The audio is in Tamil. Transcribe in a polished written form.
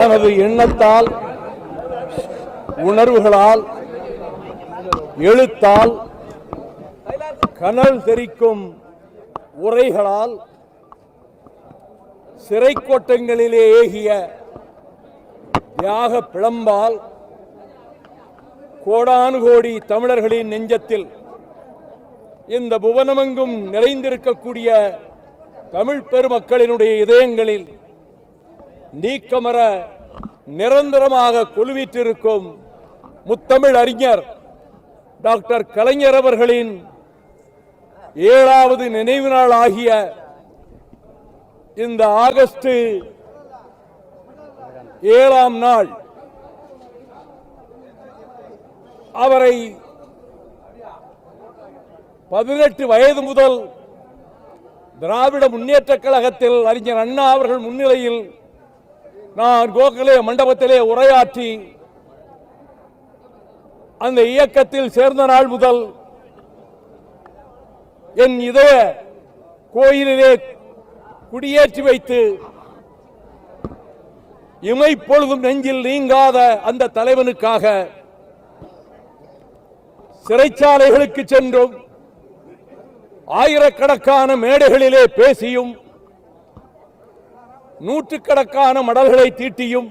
தனது எண்ணத்தால், உணர்வுகளால், எழுத்தால், கனல் தெரிக்கும் உரைகளால், சிறை கோட்டங்களிலே ஏகிய தியாக பிளம்பால் கோடானு கோடி தமிழர்களின் நெஞ்சத்தில் இந்த புவனமெங்கும் நிறைந்திருக்கக்கூடிய தமிழ் பெருமக்களினுடைய இதயங்களில் நீக்கமர நிரந்தரமாக கொலுவீற்றிருக்கும் முத்தமிழ் அறிஞர் டாக்டர் கலைஞர் அவர்களின் 7வது நினைவு நாள் ஆகிய இந்த ஆகஸ்ட் 7ஆம் நாள் அவரை 18 வயது முதல் திராவிட முன்னேற்ற கழகத்தில் அறிஞர் அண்ணா அவர்கள் முன்னிலையில் நான் கோகலே மண்டபத்திலே உரையாற்றி அந்த இயக்கத்தில் சேர்ந்த நாள் முதல் என் இதய கோயிலிலே குடியேற்றி வைத்து இமைப்பொழுதும் நெஞ்சில் நீங்காத அந்த தலைவனுக்காக சிறைச்சாலைகளுக்கு சென்றும் ஆயிரக்கணக்கான மேடைகளிலே பேசியும் நூற்றுக்கணக்கான மடல்களை தீட்டியும்